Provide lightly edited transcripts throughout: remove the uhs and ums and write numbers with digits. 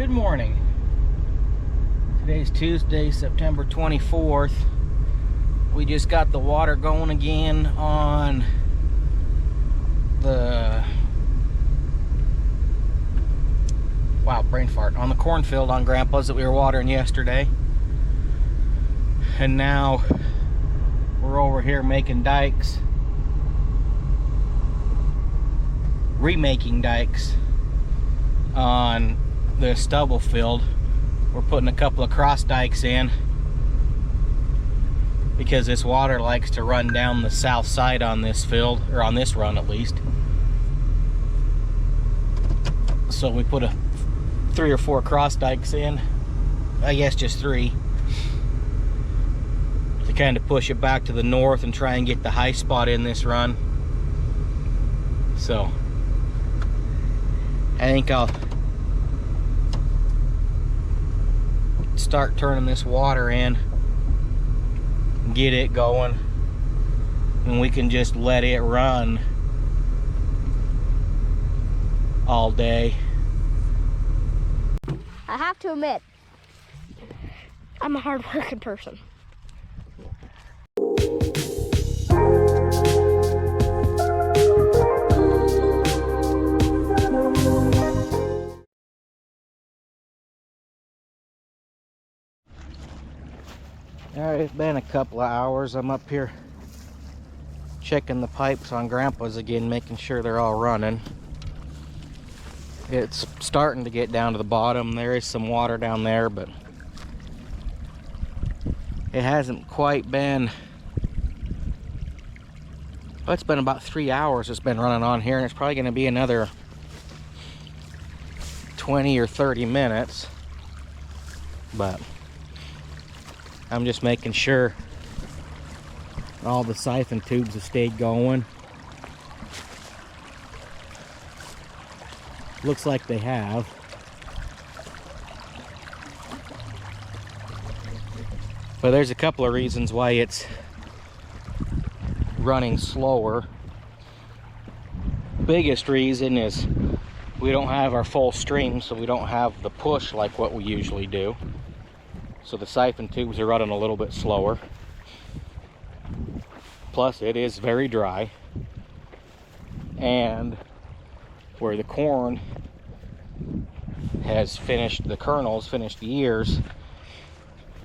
Good morning. Today's Tuesday, September 24th. We just got the water going again on the brain fart, on the cornfield on Grandpa's that we were watering yesterday. And now we're over here making dikes, remaking dikes on the stubble field. We're putting a couple of cross dikes in because this water likes to run down the south side on this field, or on this run at least. So we put 3 or 4 cross dikes in, I guess just 3, to kind of push it back to the north and try and get the high spot in this run. So I think I'll start turning this water in, get it going, and we can just let it run all day. I have to admit, I'm a hard-working person. Alright, it's been a couple of hours. I'm up here checking the pipes on Grandpa's again, making sure they're all running. It's starting to get down to the bottom. There is some water down there, but it hasn't quite been. Well, it's been about 3 hours it's been running on here, and it's probably going to be another 20 or 30 minutes. But I'm just making sure all the siphon tubes have stayed going. Looks like they have. But there's a couple of reasons why it's running slower. Biggest reason is we don't have our full stream, so we don't have the push like what we usually do. So the siphon tubes are running a little bit slower. Plus it is very dry. And where the corn has finished, the kernels finished the ears,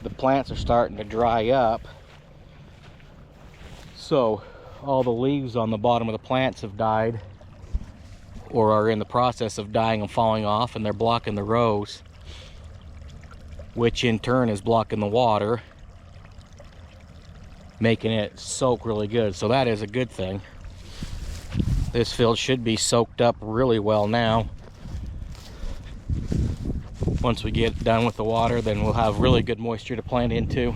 the plants are starting to dry up. So all the leaves on the bottom of the plants have died, or are in the process of dying and falling off, and they're blocking the rows, which in turn is blocking the water, making it soak really good. So that is a good thing. This field should be soaked up really well now. Once we get done with the water, then we'll have really good moisture to plant into.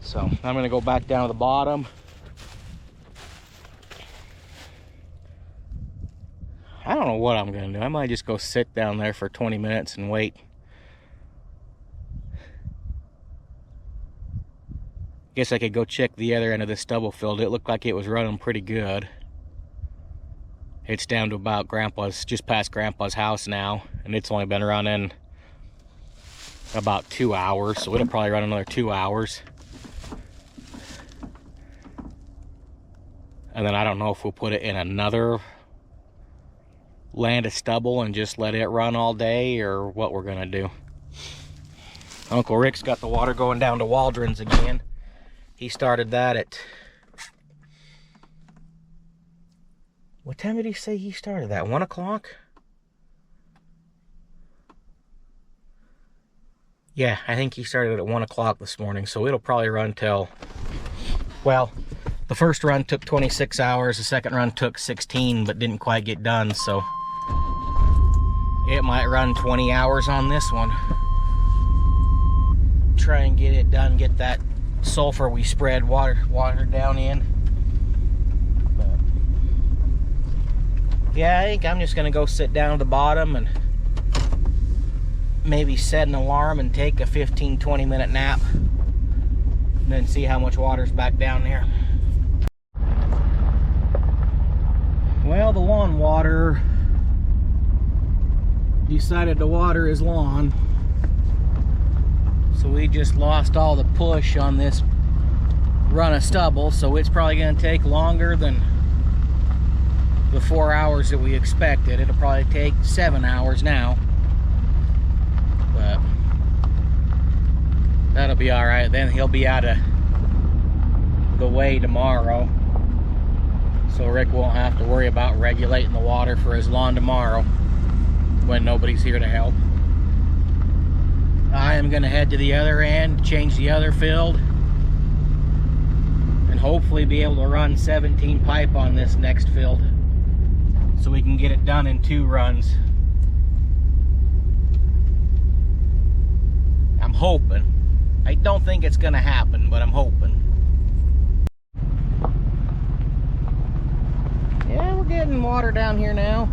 So I'm going to go back down to the bottom. I don't know what I'm going to do. I might just go sit down there for 20 minutes and wait. Guess I could go check the other end of the stubble field. It looked like it was running pretty good. It's down to about just past Grandpa's house now, and it's only been running about 2 hours, so it'll probably run another 2 hours. And then I don't know if we'll put it in another land of stubble and just let it run all day, or what we're gonna do. Uncle Rick's got the water going down to Waldron's again. He started that at... What time did he say he started that? 1 o'clock? Yeah, I think he started at 1 o'clock this morning, so it'll probably run till... Well, the first run took 26 hours, the second run took 16, but didn't quite get done, so... It might run 20 hours on this one. Try and get it done, get that sulfur we spread water down in. Yeah, I think I'm just gonna go sit down at the bottom and maybe set an alarm and take a 15-20 minute nap, and then see how much water's back down there. Well, the lawn water decided to water his lawn. So we just lost all the push on this run of stubble, so it's probably going to take longer than the 4 hours that we expected. It'll probably take 7 hours now, but that'll be all right. Then he'll be out of the way tomorrow, so Rick won't have to worry about regulating the water for his lawn tomorrow when nobody's here to help. I am going to head to the other end, change the other field, and hopefully be able to run 17 pipe on this next field so we can get it done in 2 runs. I'm hoping. I don't think it's going to happen, but I'm hoping. Yeah, we're getting water down here now.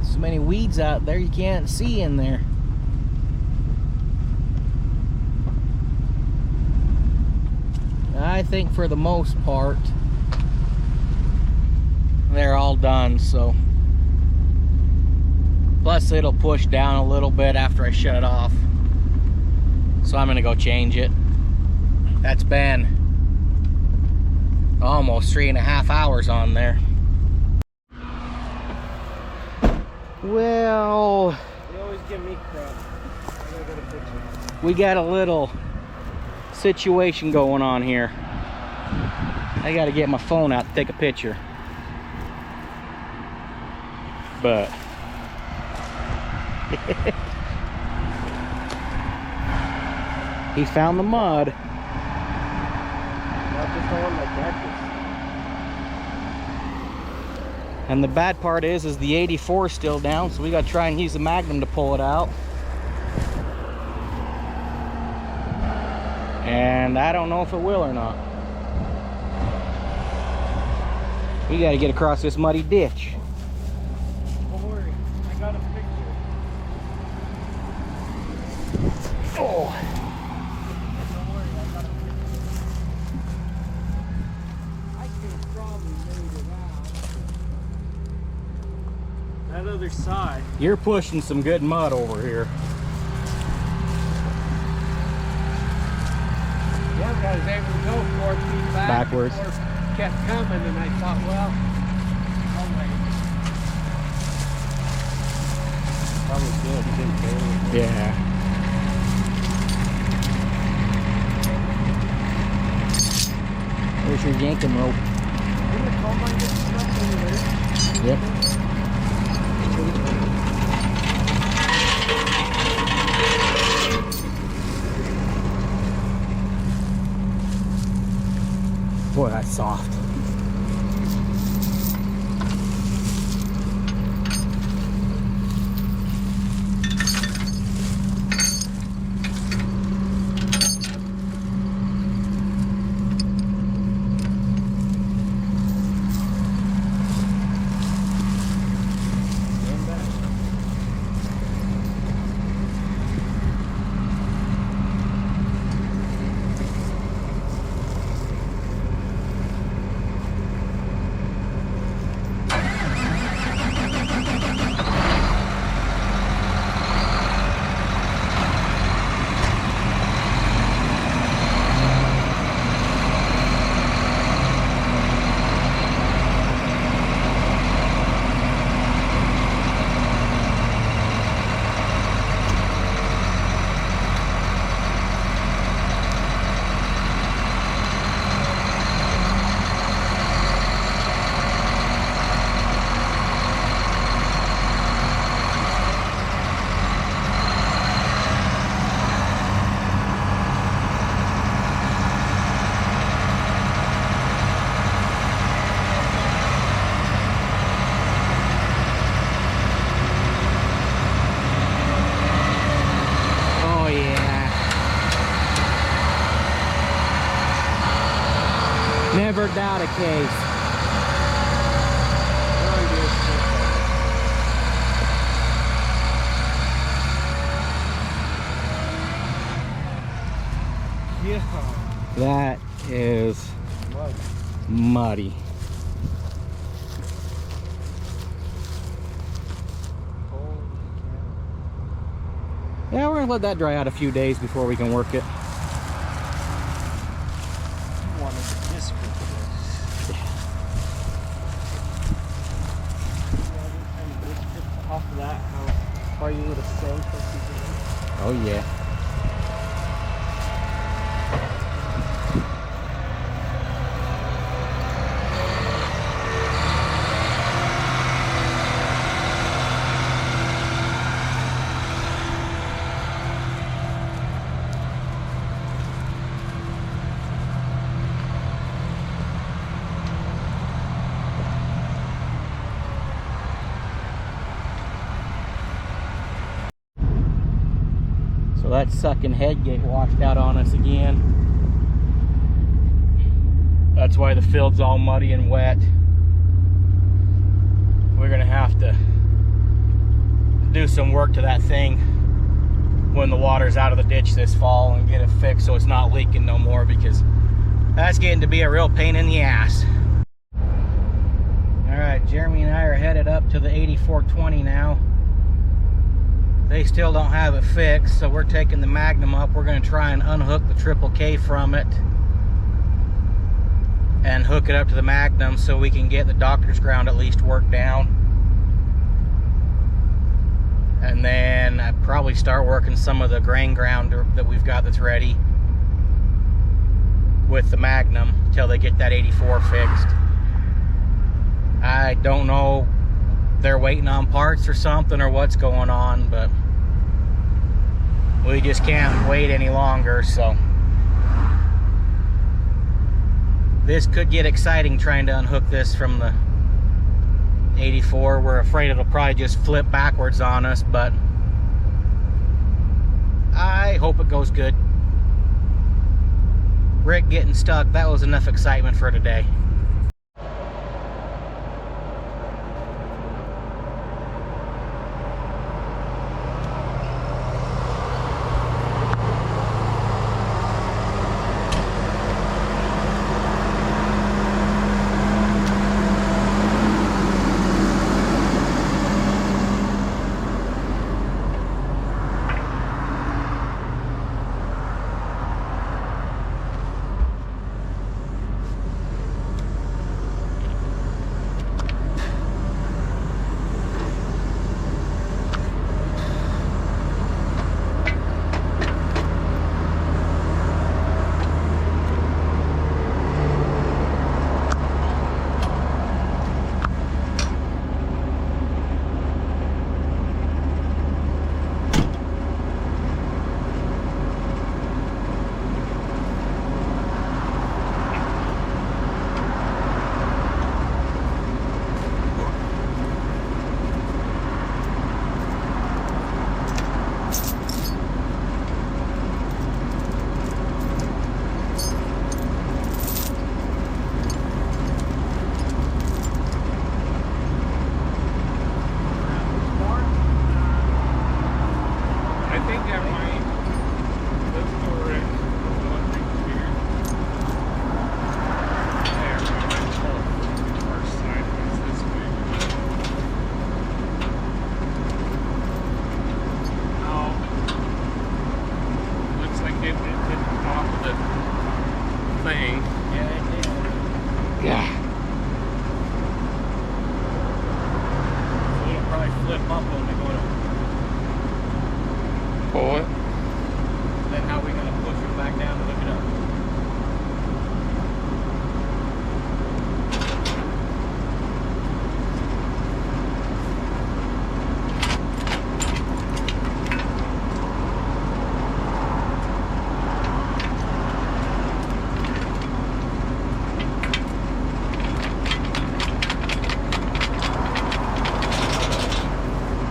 So many weeds out there you can't see in there. I think for the most part they're all done, so plus it'll push down a little bit after I shut it off, so I'm gonna go change it. That's been almost 3.5 hours on there. Well, you always give me crap. I gotta get a picture. We got a little situation going on here. I gotta get my phone out to take a picture. But he found the mud. Not just on my cactus. And the bad part is the 84 is still down, so we gotta try and use the Magnum to pull it out. And I don't know if it will or not. We gotta get across this muddy ditch. Don't worry, I got a picture. Oh. Don't worry, I got a picture. I could probably made it out. That other side. You're pushing some good mud over here. Yeah, I was able to go 4 feet Backwards. Kept coming, and I thought, well, I'll wait. Probably good. He didn't care. Yeah. There's your yanking rope. Didn't the coal mine get stuck over there? Yep. Boy, that's soft. Never doubt a case. Yeah. That is Mud. muddy. Yeah, we're gonna let that dry out a few days before we can work it. You wanted this group of this. Off of that, how far you would have sunk. Oh yeah. So that sucking head gate washed out on us again. That's why the field's all muddy and wet. We're gonna have to do some work to that thing when the water's out of the ditch this fall and get it fixed so it's not leaking no more, because that's getting to be a real pain in the ass. All right, Jeremy and I are headed up to the 8420 now. They still don't have it fixed, so we're taking the Magnum up. We're going to try and unhook the Triple K from it and hook it up to the Magnum so we can get the doctor's ground at least worked down. And then I'd probably start working some of the grain ground that we've got that's ready with the Magnum until they get that 84 fixed. I don't know, they're waiting on parts or something or what's going on, but we just can't wait any longer. So this could get exciting, trying to unhook this from the 84. We're afraid it'll probably just flip backwards on us, but I hope it goes good. Rick getting stuck, that was enough excitement for today.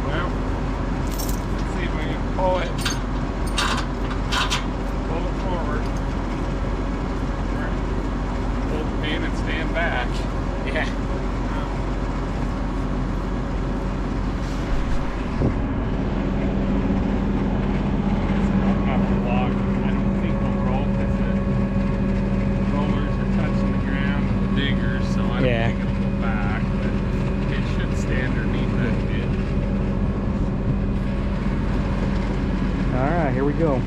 Well, let's see if we can pull it. here we go.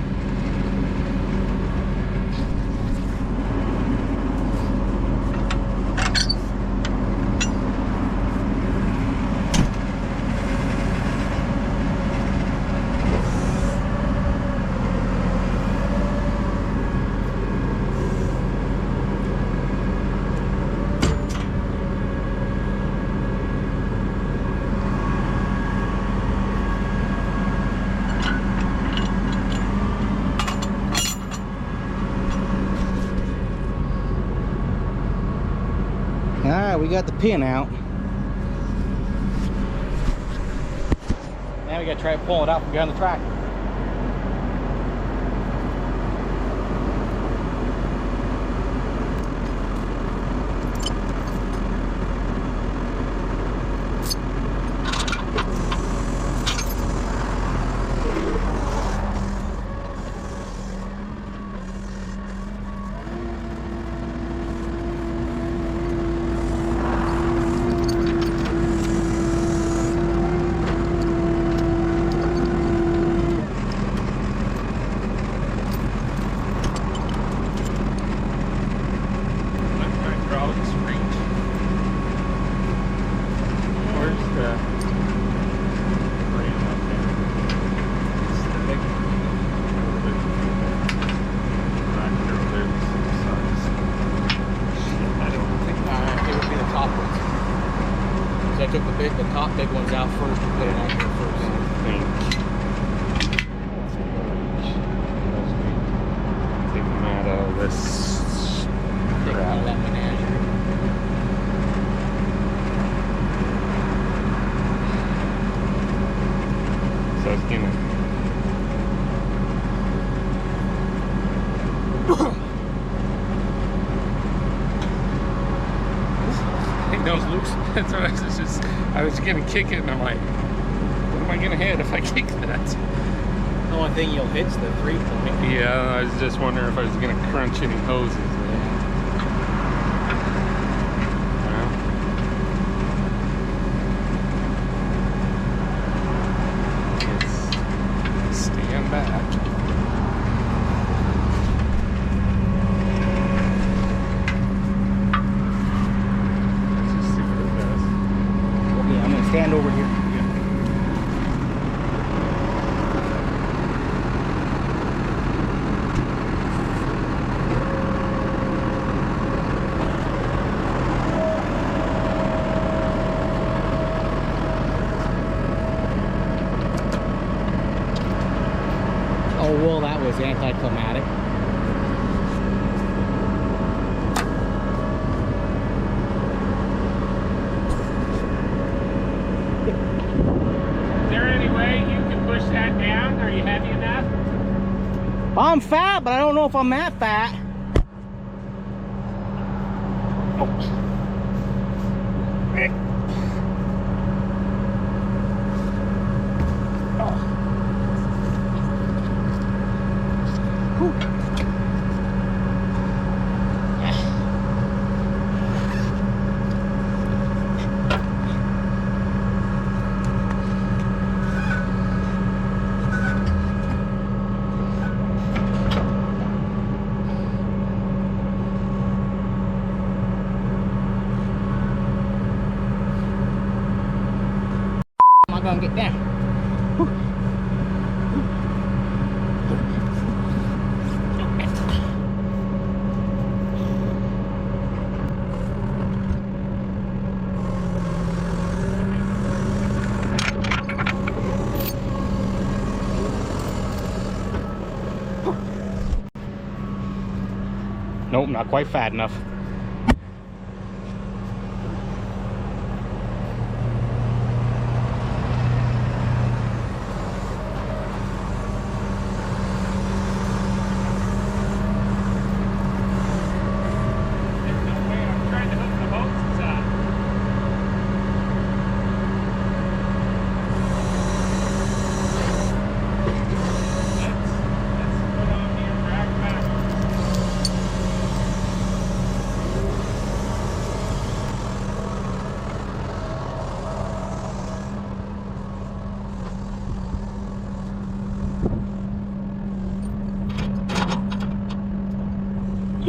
Alright, we got the pin out. Now we gotta try to pull it out from behind the tractor. I took the top big ones out first and put it on here first. Take them out of this Take them out of that menagerie. So it's gonna. Those loose. That's what I was gonna kick it, and I'm like, what am I gonna hit if I kick that? The only thing you'll hit's the 3-point. Yeah, I was just wondering if I was gonna crunch any hoses. Well, it's stand back. Stand over here. Oh, well, that was anticlimactic. That down? Are you heavy enough? I'm fat, but I don't know if I'm that fat. I'm gonna get down. Nope, not quite fat enough.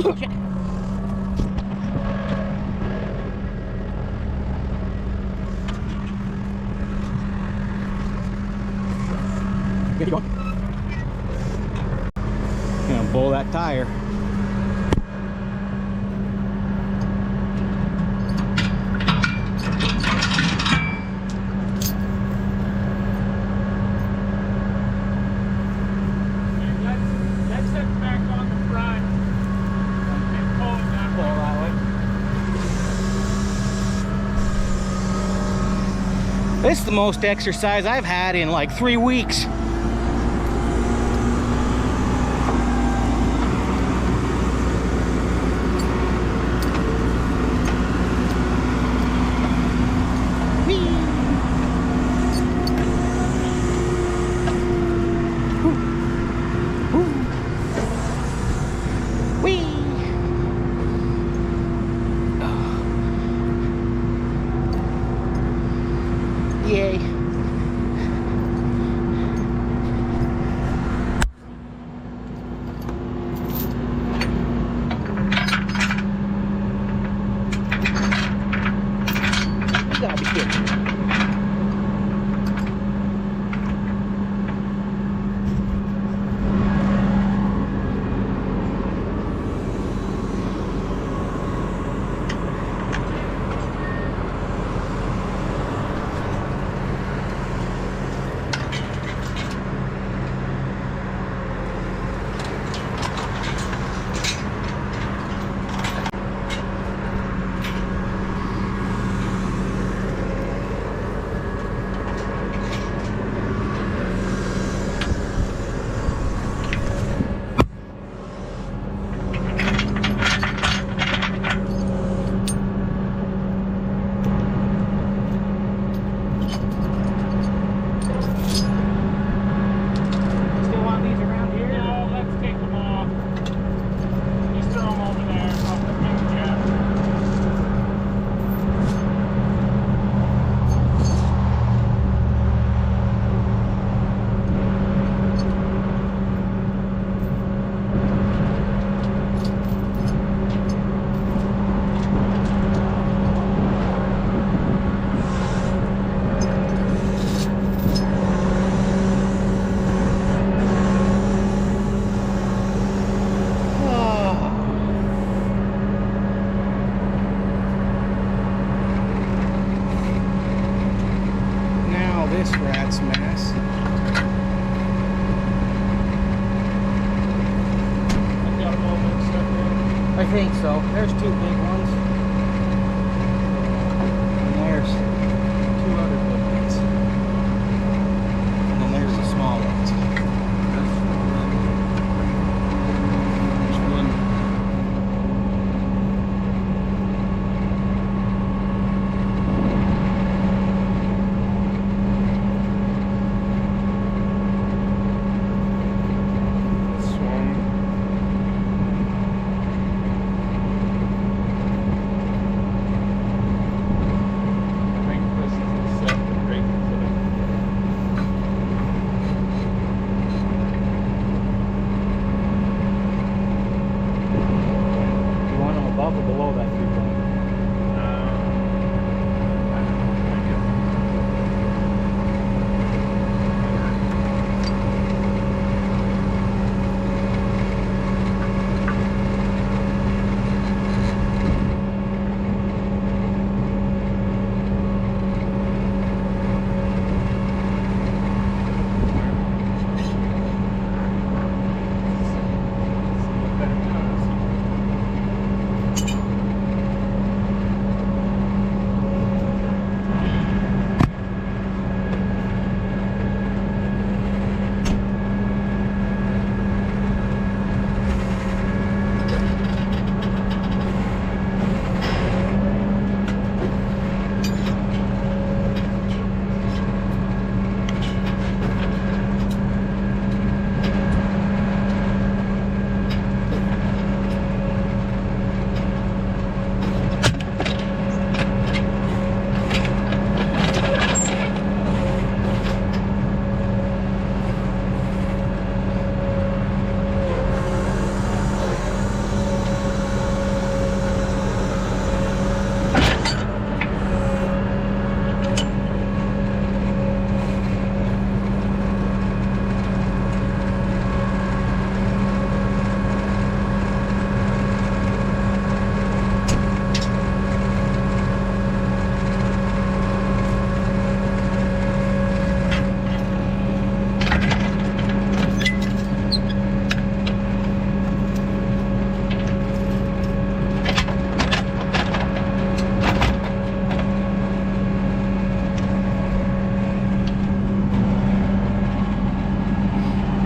Get going. Gonna blow that tire. Let's set back on the front and pull it that way. This is the most exercise I've had in like 3 weeks. Yay. You gotta be kidding me. This rat's mess. I think so. There's 2 big ones. And there's 2 other big ones. And then there's the small ones. There's one.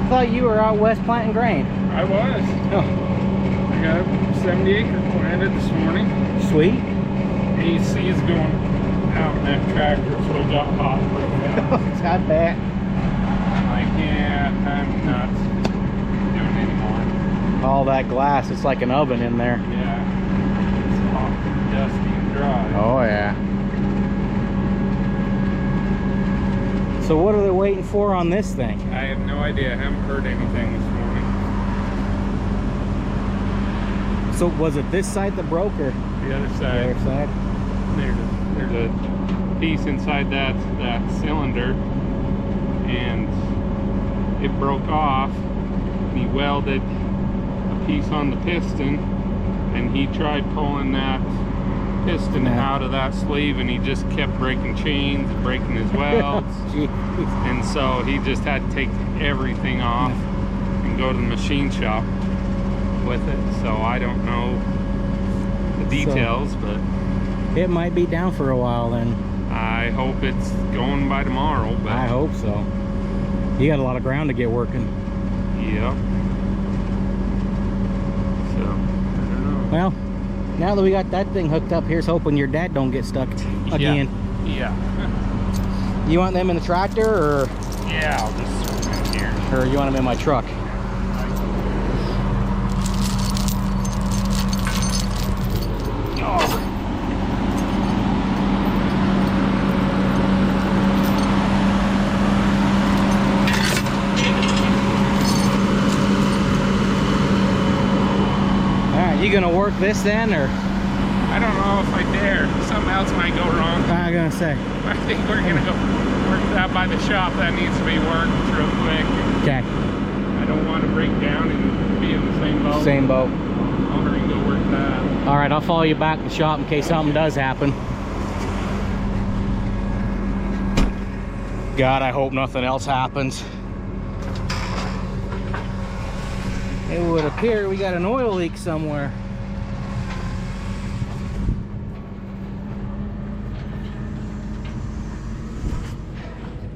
thought you were out west planting grain. I was. Oh, I got a 70 acre planted this morning. sweet. AC is going out in that tractor, so it got hot right now. I bet. I can't, I'm not doing it anymore. All that glass, it's like an oven in there. Yeah. It's hot, dusty, and dry. Oh yeah. So what are they waiting for on this thing? I have no idea. I haven't heard anything this morning. So was it this side that broke or The other the side. other side? There's a piece inside that cylinder, and it broke off. He welded a piece on the piston, and he tried pulling that piston out of that sleeve, and he just kept breaking chains, breaking his welds. And so he just had to take everything off and go to the machine shop with it. So I don't know the details, but It might be down for a while then. I hope it's going by tomorrow. But I hope so. You got a lot of ground to get working. yeah. So I don't know. Well, now that we got that thing hooked up, here's hoping your dad don't get stuck again. Yeah. You want them in the tractor or Yeah, I'll just swing in here. you want them in my truck? Oh. Alright, you gonna work this then or? I don't know if I dare. Something else might go wrong. I'm gonna say. I think we're gonna go work that by the shop. That needs to be worked real quick. Okay. I don't want to break down and be in the same boat. Same boat. I'll hurry and go work that. Alright, I'll follow you back to the shop in case something does happen. God, I hope nothing else happens. It would appear we got an oil leak somewhere.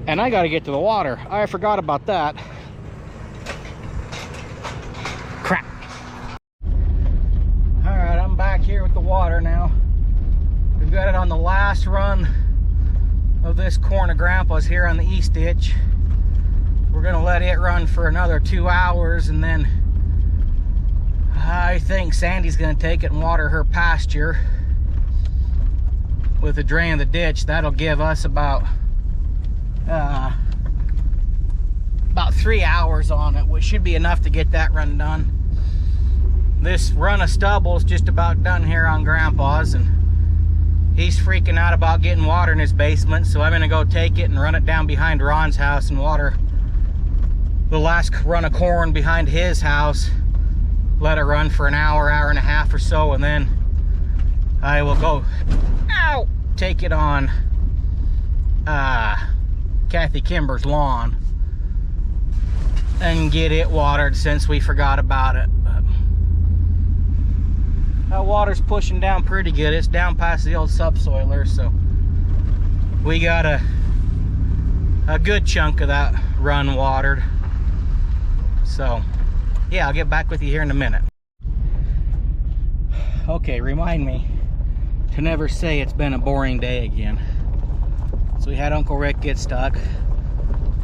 And I gotta get to the water. I forgot about that. Crap. Alright, I'm back here with the water now. We've got it on the last run of this corn of Grandpa's here on the east ditch. We're gonna let it run for another 2 hours, and then I think Sandy's gonna take it and water her pasture with the drain of the ditch. That'll give us about 3 hours on it, which should be enough to get that run done. This run of stubble's just about done here on Grandpa's, and he's freaking out about getting water in his basement, so I'm gonna go take it and run it down behind Ron's house and water the last run of corn behind his house. Let it run for an hour, hour and a half or so, and then I will go take it on Kathy Kimber's lawn and get it watered since we forgot about it. But that water's pushing down pretty good. It's down past the old subsoiler, so we got a good chunk of that run watered. So yeah, I'll get back with you here in a minute. Okay, remind me to never say it's been a boring day again. So we had Uncle Rick get stuck,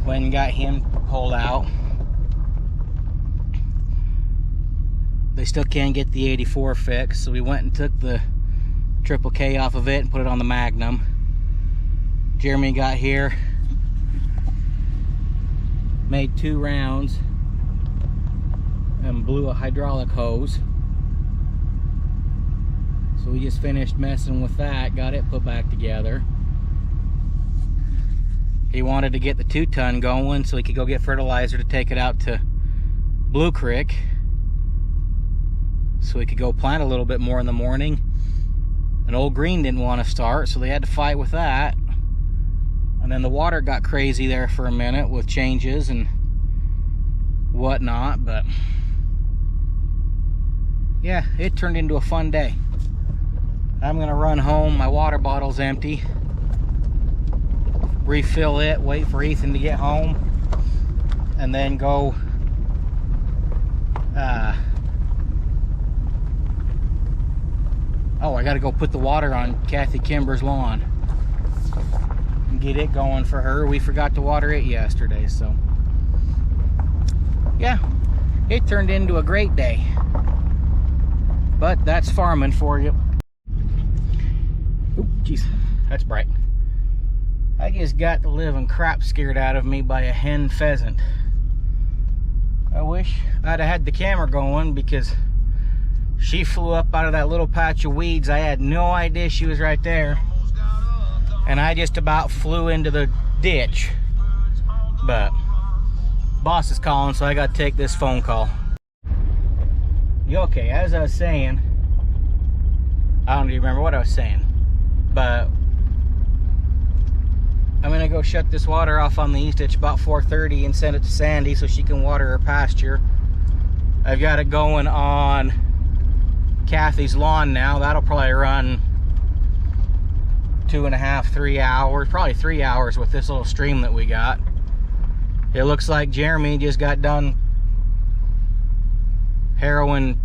went and got him pulled out. They still can't get the 84 fixed, so we went and took the Triple K off of it and put it on the Magnum. Jeremy got here, made 2 rounds, and blew a hydraulic hose. So we just finished messing with that, got it put back together. He wanted to get the 2-ton going so he could go get fertilizer to take it out to Blue Creek, so he could go plant a little bit more in the morning. And Old Green didn't want to start, so they had to fight with that. And then the water got crazy there for a minute with changes and whatnot, but yeah, it turned into a fun day. I'm gonna run home, my water bottle's empty, refill it, wait for Ethan to get home, and then go Oh, I gotta go put the water on Kathy Kimber's lawn and get it going for her. We forgot to water it yesterday, so yeah, it turned into a great day. But that's farming for you. Oop, jeez, that's bright. I just got the living crap scared out of me by a hen pheasant. I wish I'd have had the camera going, because she flew up out of that little patch of weeds. I had no idea she was right there, and I just about flew into the ditch. But boss is calling, so I got to take this phone call. Okay, as I was saying, I don't even remember what I was saying, but I'm gonna go shut this water off on the east ditch about 4:30 and send it to Sandy so she can water her pasture. I've got it going on Kathy's lawn now. That'll probably run 2.5, 3 hours, probably 3 hours with this little stream that we got. It looks like Jeremy just got done harrowing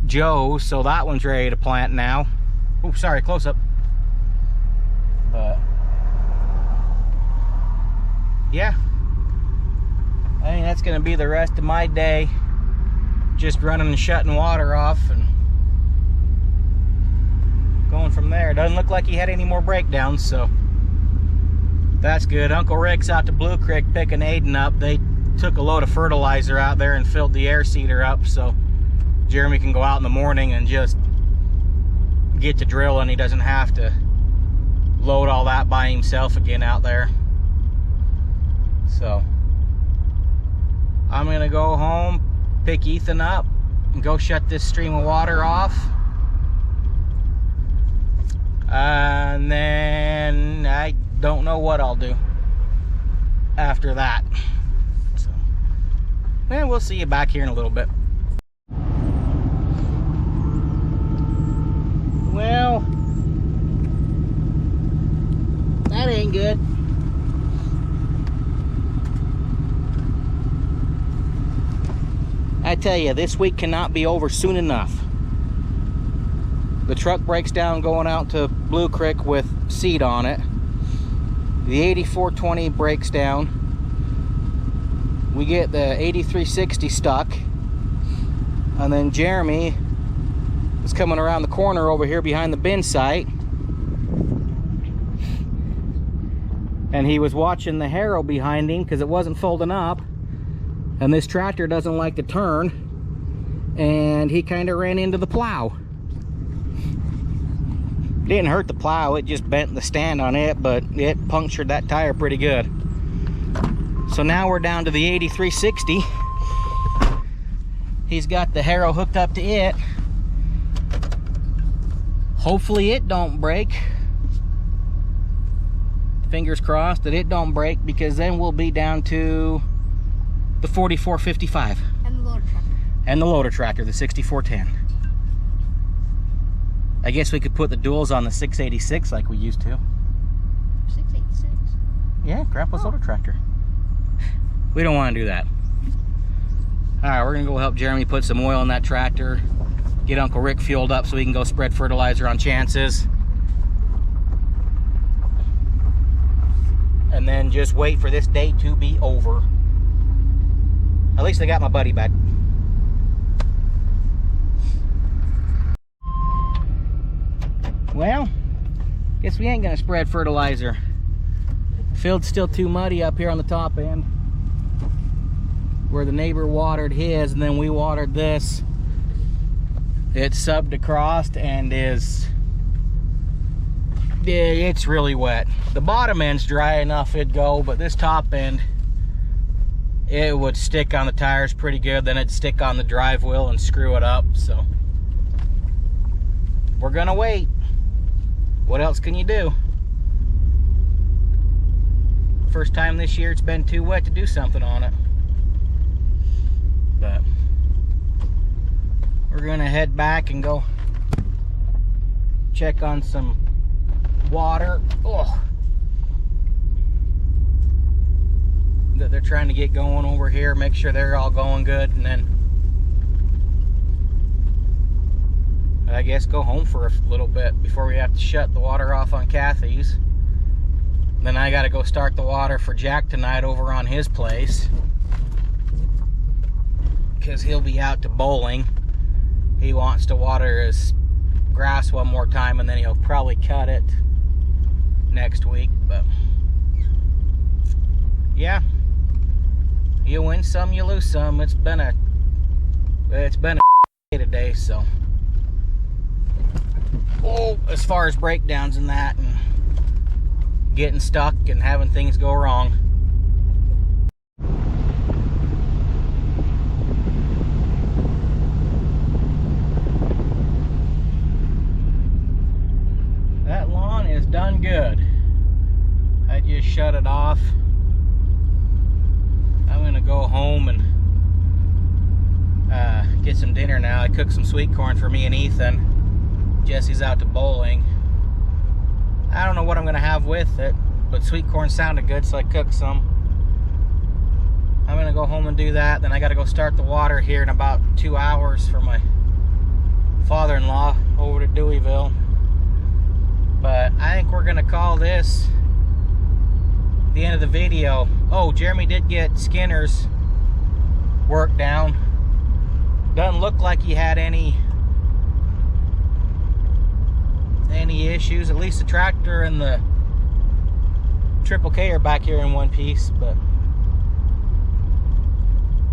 Joe, so that one's ready to plant now. Oh, sorry, close up. But yeah, I think that's gonna be the rest of my day, just running and shutting water off and going from there. It doesn't look like he had any more breakdowns, so that's good. Uncle Rick's out to Blue Creek picking Aiden up. They took a load of fertilizer out there and filled the air seeder up, so Jeremy can go out in the morning and just get to drilling. He doesn't have to load all that by himself again out there. So I'm gonna go home, pick Ethan up, and go shut this stream of water off. And then I don't know what I'll do after that. So, and we'll see you back here in a little bit. Well, that ain't good. I tell you, this week cannot be over soon enough. The truck breaks down going out to Blue Creek with seed on it. The 8420 breaks down. We get the 8360 stuck. And then Jeremy is coming around the corner over here behind the bin site. And he was watching the harrow behind him because it wasn't folding up. And this tractor doesn't like to turn. And he kind of ran into the plow. Didn't hurt the plow, it just bent the stand on it, but it punctured that tire pretty good. So now we're down to the 8360. He's got the harrow hooked up to it. Hopefully it don't break. Fingers crossed that it don't break, because then we'll be down to the 4455. And the loader tractor. And the loader tractor, the 6410. I guess we could put the duals on the 686 like we used to. 686? Yeah, Grandpa's loader tractor. We don't want to do that. Alright, we're going to go help Jeremy put some oil in that tractor. Get Uncle Rick fueled up so we can go spread fertilizer on chances. And then just wait for this day to be over. At least I got my buddy back. Well, guess we ain't gonna spread fertilizer. Field's still too muddy up here on the top end, where the neighbor watered his and then we watered this. It's subbed across and it's really wet. The bottom end's dry enough it'd go, but this top end, it would stick on the tires pretty good, then it'd stick on the drive wheel and screw it up. So we're gonna wait. What else can you do? First time this year it's been too wet to do something on it. But we're gonna head back and go check on some water. Oh, that they're trying to get going over here, make sure they're all going good, and then I guess go home for a little bit before we have to shut the water off on Kathy's. Then I got to go start the water for Jack tonight over on his place, because he'll be out to bowling. He wants to water his grass one more time, and then he'll probably cut it next week. But yeah, you win some, you lose some. It's been a day today. So as far as breakdowns and that, and getting stuck and having things go wrong. That lawn is done good. I just shut it off. I'm gonna go home and get some dinner now. I cooked some sweet corn for me and Ethan. Jesse's out to bowling. I don't know what I'm gonna have with it, but sweet corn sounded good, so I cooked some. I'm gonna go home and do that. Then I gotta go start the water here in about 2 hours for my father-in-law over to Deweyville. But I think we're gonna call this the end of the video. Oh, Jeremy did get Skinner's work down. Doesn't look like he had any issues. At least the tractor and the Triple K are back here in one piece. But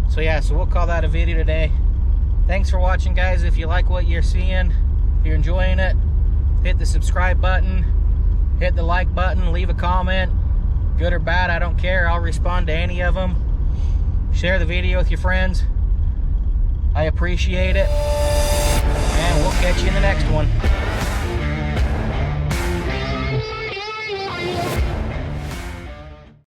so yeah, so we'll call that a video today. Thanks for watching, guys. If you like what you're seeing, if you're enjoying it, hit the subscribe button, hit the like button, leave a comment, good or bad, I don't care. I'll respond to any of them. Share the video with your friends. I appreciate it, and we'll catch you in the next one.